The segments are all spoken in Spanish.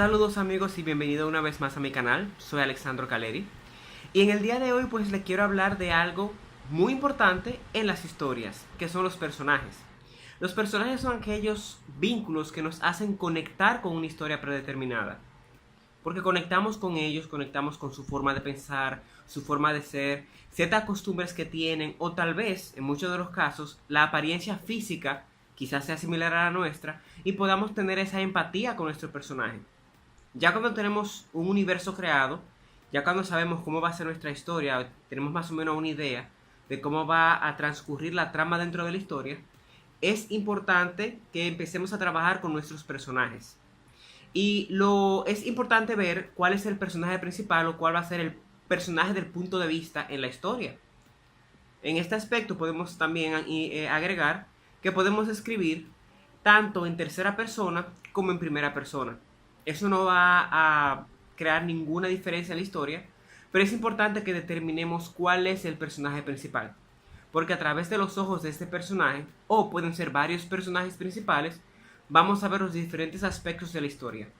Saludos amigos y bienvenido una vez más a mi canal, soy Alexandro Caleri y en el día de hoy pues les quiero hablar de algo muy importante en las historias, que son los personajes. Los personajes son aquellos vínculos que nos hacen conectar con una historia predeterminada, porque conectamos con ellos, conectamos con su forma de pensar, su forma de ser, ciertas costumbres que tienen o tal vez, en muchos de los casos, la apariencia física quizás sea similar a la nuestra y podamos tener esa empatía con nuestro personaje. Ya cuando tenemos un universo creado, ya cuando sabemos cómo va a ser nuestra historia, tenemos más o menos una idea de cómo va a transcurrir la trama dentro de la historia, es importante que empecemos a trabajar con nuestros personajes. Es importante ver cuál es el personaje principal o cuál va a ser el personaje del punto de vista en la historia. En este aspecto podemos también agregar que podemos escribir tanto en tercera persona como en primera persona. Eso no va a crear ninguna diferencia en la historia, pero es importante que determinemos cuál es el personaje principal. Porque a través de los ojos de este personaje, o pueden ser varios personajes principales, vamos a ver los diferentes aspectos de la historia.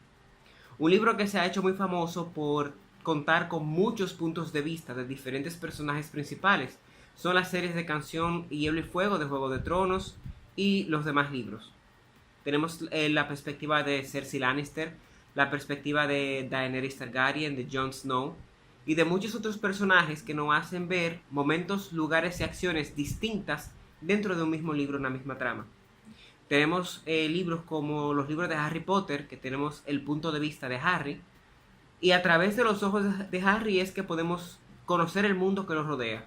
Un libro que se ha hecho muy famoso por contar con muchos puntos de vista de diferentes personajes principales son las series de Canción y Hielo y Fuego de Juego de Tronos y los demás libros. Tenemos la perspectiva de Cersei Lannister, la perspectiva de Daenerys Targaryen, de Jon Snow y de muchos otros personajes que nos hacen ver momentos, lugares y acciones distintas dentro de un mismo libro, una misma trama. Tenemos libros como los libros de Harry Potter, que tenemos el punto de vista de Harry, y a través de los ojos de Harry es que podemos conocer el mundo que nos rodea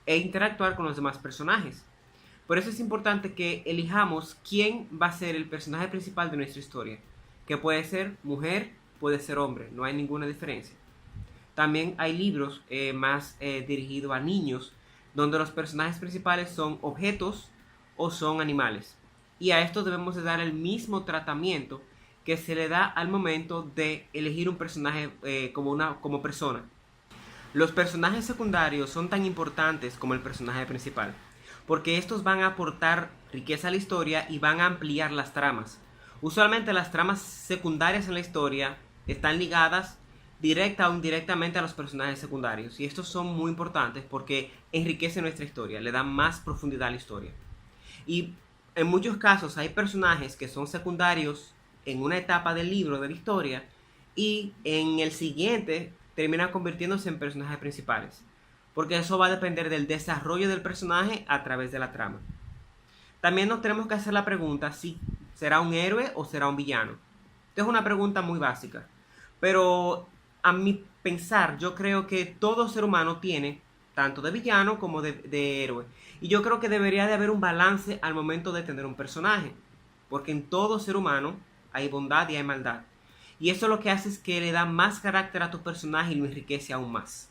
e interactuar con los demás personajes. Por eso es importante que elijamos quién va a ser el personaje principal de nuestra historia, que puede ser mujer, puede ser hombre, no hay ninguna diferencia. También hay libros más dirigidos a niños, donde los personajes principales son objetos o son animales. Y a esto debemos de dar el mismo tratamiento que se le da al momento de elegir un personaje como persona. Los personajes secundarios son tan importantes como el personaje principal, porque estos van a aportar riqueza a la historia y van a ampliar las tramas. Usualmente las tramas secundarias en la historia están ligadas directa o indirectamente a los personajes secundarios, y estos son muy importantes porque enriquecen nuestra historia, le dan más profundidad a la historia. Y en muchos casos hay personajes que son secundarios en una etapa del libro, de la historia, y en el siguiente terminan convirtiéndose en personajes principales, porque eso va a depender del desarrollo del personaje a través de la trama. También nos tenemos que hacer la pregunta si será un héroe o será un villano. Esta es una pregunta muy básica, pero a mi pensar yo creo que todo ser humano tiene tanto de villano como de héroe, y yo creo que debería de haber un balance al momento de tener un personaje, porque en todo ser humano hay bondad y hay maldad, y eso lo que hace es que le da más carácter a tu personaje y lo enriquece aún más.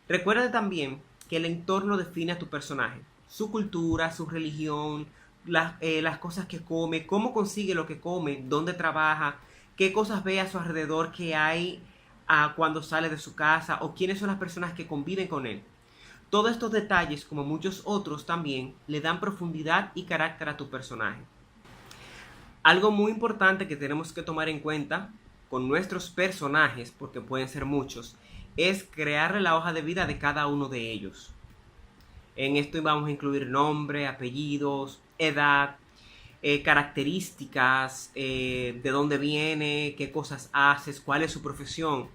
Recuerda también que el entorno define a tu personaje, su cultura, su religión, las cosas que come, cómo consigue lo que come, dónde trabaja, qué cosas ve a su alrededor, qué hay cuando sale de su casa o quiénes son las personas que conviven con él. Todos estos detalles, como muchos otros también, le dan profundidad y carácter a tu personaje. Algo muy importante que tenemos que tomar en cuenta con nuestros personajes, porque pueden ser muchos, es crearle la hoja de vida de cada uno de ellos. En esto vamos a incluir nombre, apellidos, edad, características, de dónde viene, qué cosas haces, cuál es su profesión,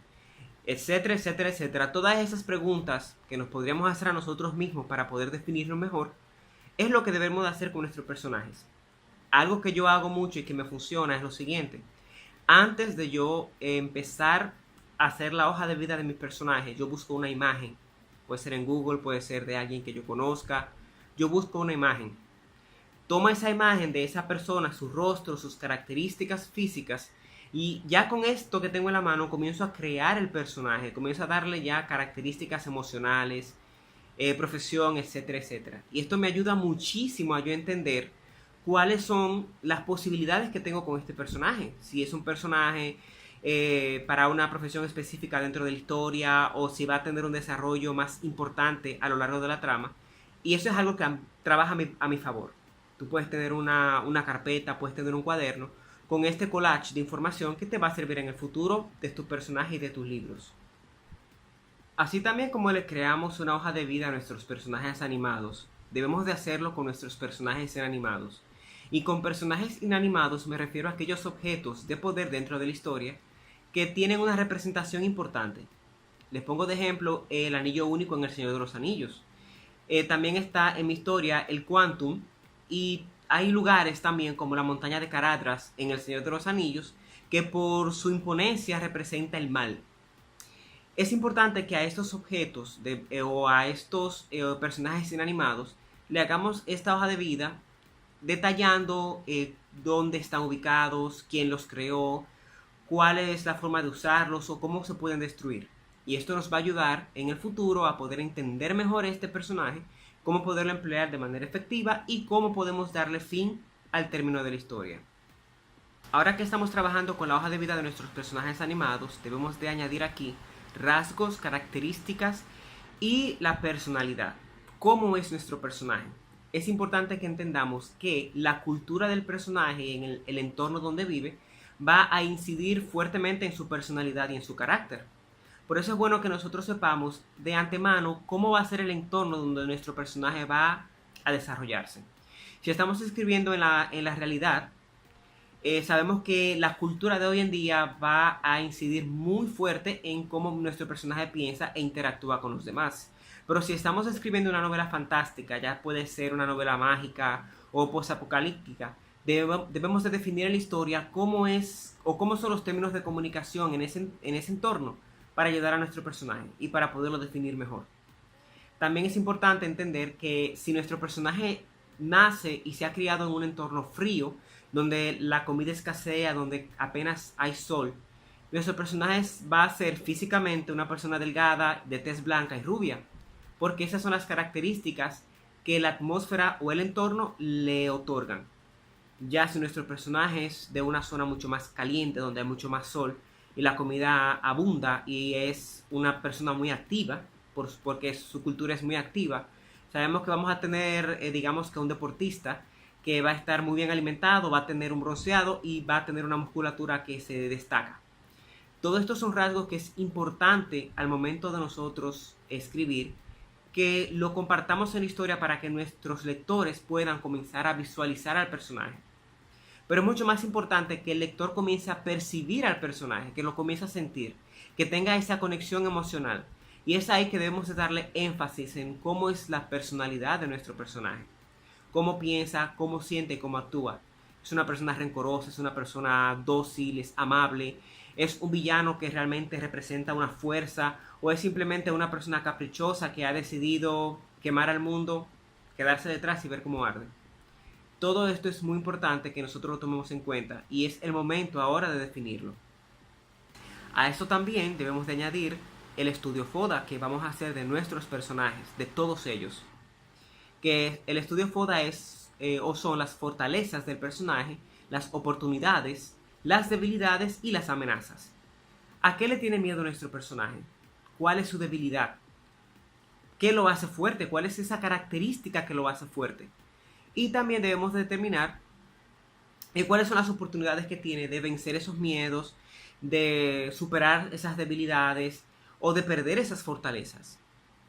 etcétera, etcétera, etcétera. Todas esas preguntas que nos podríamos hacer a nosotros mismos para poder definirlo mejor, es lo que debemos de hacer con nuestros personajes. Algo que yo hago mucho y que me funciona es lo siguiente. Antes de yo empezar a hacer la hoja de vida de mis personajes, yo busco una imagen. Puede ser en Google, puede ser de alguien que yo conozca. Yo busco una imagen. Toma esa imagen de esa persona, su rostro, sus características físicas, y ya con esto que tengo en la mano comienzo a crear el personaje, comienzo a darle ya características emocionales, profesión, etcétera, etcétera. Y esto me ayuda muchísimo a yo entender cuáles son las posibilidades que tengo con este personaje. Si es un personaje para una profesión específica dentro de la historia, o si va a tener un desarrollo más importante a lo largo de la trama. Y eso es algo que trabaja a mi favor. Tú puedes tener una carpeta, puedes tener un cuaderno con este collage de información que te va a servir en el futuro de tus personajes y de tus libros. Así también como le creamos una hoja de vida a nuestros personajes animados, debemos de hacerlo con nuestros personajes inanimados. Y con personajes inanimados me refiero a aquellos objetos de poder dentro de la historia que tienen una representación importante. Les pongo de ejemplo el anillo único en El Señor de los Anillos. También está en mi historia el Quantum, y hay lugares también como la montaña de Caradhras en El Señor de los Anillos que por su imponencia representa el mal. Es importante que a estos objetos o a estos personajes inanimados le hagamos esta hoja de vida detallando dónde están ubicados, quién los creó, cuál es la forma de usarlos o cómo se pueden destruir. Y esto nos va a ayudar en el futuro a poder entender mejor este personaje, cómo poderlo emplear de manera efectiva y cómo podemos darle fin al término de la historia. Ahora que estamos trabajando con la hoja de vida de nuestros personajes animados, debemos de añadir aquí rasgos, características y la personalidad. ¿Cómo es nuestro personaje? Es importante que entendamos que la cultura del personaje en el entorno donde vive va a incidir fuertemente en su personalidad y en su carácter. Por eso es bueno que nosotros sepamos de antemano cómo va a ser el entorno donde nuestro personaje va a desarrollarse. Si estamos escribiendo en la realidad, sabemos que la cultura de hoy en día va a incidir muy fuerte en cómo nuestro personaje piensa e interactúa con los demás. Pero si estamos escribiendo una novela fantástica, ya puede ser una novela mágica o posapocalíptica, debemos de definir en la historia cómo es o cómo son los términos de comunicación en ese entorno para ayudar a nuestro personaje y para poderlo definir mejor. También es importante entender que si nuestro personaje nace y se ha criado en un entorno frío, donde la comida escasea, donde apenas hay sol, nuestro personaje va a ser físicamente una persona delgada, de tez blanca y rubia, porque esas son las características que la atmósfera o el entorno le otorgan. Ya si nuestro personaje es de una zona mucho más caliente, donde hay mucho más sol y la comida abunda y es una persona muy activa, porque su cultura es muy activa, sabemos que vamos a tener, digamos que un deportista que va a estar muy bien alimentado, va a tener un bronceado y va a tener una musculatura que se destaca. Todos estos son rasgos que es importante al momento de nosotros escribir, que lo compartamos en la historia para que nuestros lectores puedan comenzar a visualizar al personaje. Pero es mucho más importante que el lector comience a percibir al personaje, que lo comience a sentir, que tenga esa conexión emocional. Y es ahí que debemos de darle énfasis en cómo es la personalidad de nuestro personaje. Cómo piensa, cómo siente, cómo actúa. Es una persona rencorosa, es una persona dócil, es amable, es un villano que realmente representa una fuerza, o es simplemente una persona caprichosa que ha decidido quemar al mundo, quedarse detrás y ver cómo arde. Todo esto es muy importante que nosotros lo tomemos en cuenta y es el momento ahora de definirlo. A esto también debemos de añadir el estudio FODA que vamos a hacer de nuestros personajes, de todos ellos. Que el estudio FODA es o son las fortalezas del personaje, las oportunidades, las debilidades y las amenazas. ¿A qué le tiene miedo nuestro personaje? ¿Cuál es su debilidad? ¿Qué lo hace fuerte? ¿Cuál es esa característica que lo hace fuerte? Y también debemos determinar cuáles son las oportunidades que tiene de vencer esos miedos, de superar esas debilidades o de perder esas fortalezas.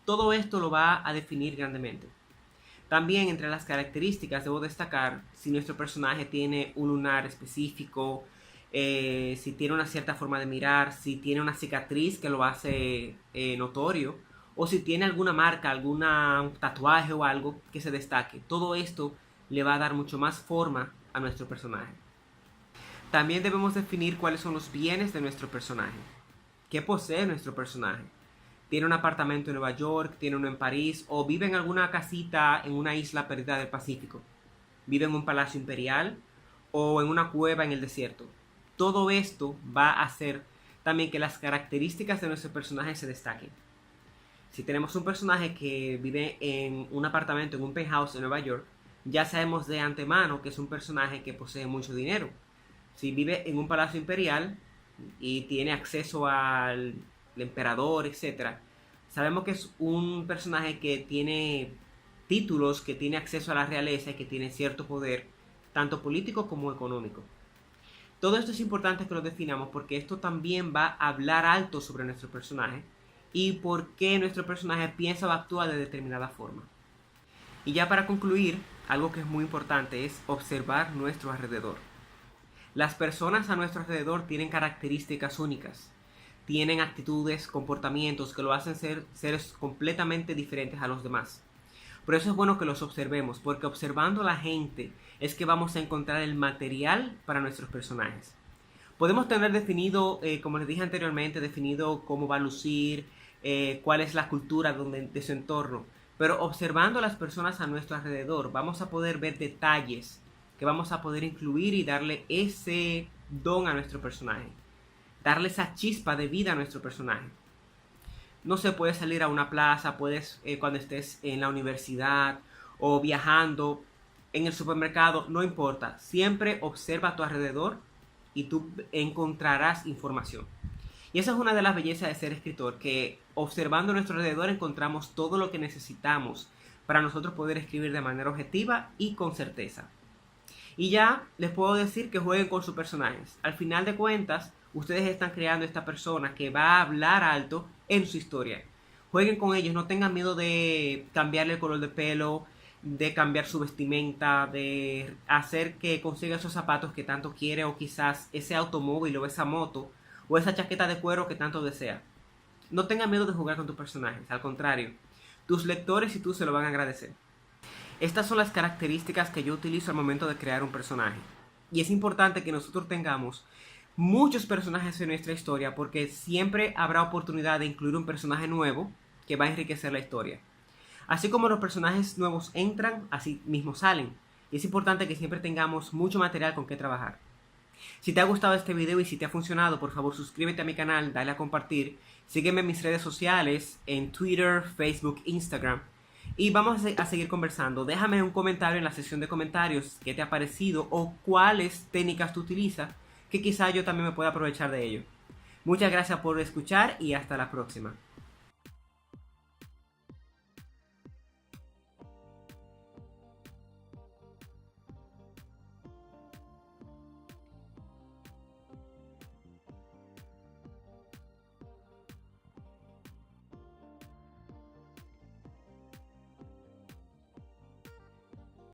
Todo esto lo va a definir grandemente. También entre las características debo destacar si nuestro personaje tiene un lunar específico, si tiene una cierta forma de mirar, si tiene una cicatriz que lo hace notorio, o si tiene alguna marca, algún tatuaje o algo que se destaque. Todo esto le va a dar mucho más forma a nuestro personaje. También debemos definir cuáles son los bienes de nuestro personaje. ¿Qué posee nuestro personaje? ¿Tiene un apartamento en Nueva York? ¿Tiene uno en París? ¿O vive en alguna casita en una isla perdida del Pacífico? ¿Vive en un palacio imperial? ¿O en una cueva en el desierto? Todo esto va a hacer también que las características de nuestro personaje se destaquen. Si tenemos un personaje que vive en un apartamento, en un penthouse en Nueva York, ya sabemos de antemano que es un personaje que posee mucho dinero. Si vive en un palacio imperial y tiene acceso al emperador, etc., sabemos que es un personaje que tiene títulos, que tiene acceso a la realeza y que tiene cierto poder, tanto político como económico. Todo esto es importante que lo definamos porque esto también va a hablar alto sobre nuestro personaje y por qué nuestro personaje piensa o actúa de determinada forma. Y ya para concluir, algo que es muy importante es observar nuestro alrededor. Las personas a nuestro alrededor tienen características únicas, tienen actitudes, comportamientos que lo hacen ser seres completamente diferentes a los demás. Por eso es bueno que los observemos, porque observando a la gente es que vamos a encontrar el material para nuestros personajes. Podemos tener definido, como les dije anteriormente, definido cómo va a lucir, cuál es la cultura de su entorno, pero observando a las personas a nuestro alrededor vamos a poder ver detalles que vamos a poder incluir y darle ese don a nuestro personaje, darle esa chispa de vida a nuestro personaje. No se puede salir a una plaza, puedes cuando estés en la universidad o viajando en el supermercado, no importa, siempre observa a tu alrededor y tú encontrarás información. Y esa es una de las bellezas de ser escritor, que observando a nuestro alrededor encontramos todo lo que necesitamos para nosotros poder escribir de manera objetiva y con certeza. Y ya les puedo decir que jueguen con sus personajes. Al final de cuentas, ustedes están creando esta persona que va a hablar alto en su historia. Jueguen con ellos, no tengan miedo de cambiarle el color de pelo, de cambiar su vestimenta, de hacer que consiga esos zapatos que tanto quiere, o quizás ese automóvil o esa moto o esa chaqueta de cuero que tanto desea. No tengan miedo de jugar con tus personajes, al contrario, tus lectores y tú se lo van a agradecer. Estas son las características que yo utilizo al momento de crear un personaje. Y es importante que nosotros tengamos muchos personajes en nuestra historia, porque siempre habrá oportunidad de incluir un personaje nuevo que va a enriquecer la historia. Así como los personajes nuevos entran, así mismo salen. Y es importante que siempre tengamos mucho material con que trabajar. Si te ha gustado este video y si te ha funcionado, por favor suscríbete a mi canal, dale a compartir, sígueme en mis redes sociales, en Twitter, Facebook, Instagram, y vamos a seguir conversando. Déjame un comentario en la sección de comentarios qué te ha parecido o cuáles técnicas tú utilizas, que quizá yo también me pueda aprovechar de ello. Muchas gracias por escuchar y hasta la próxima.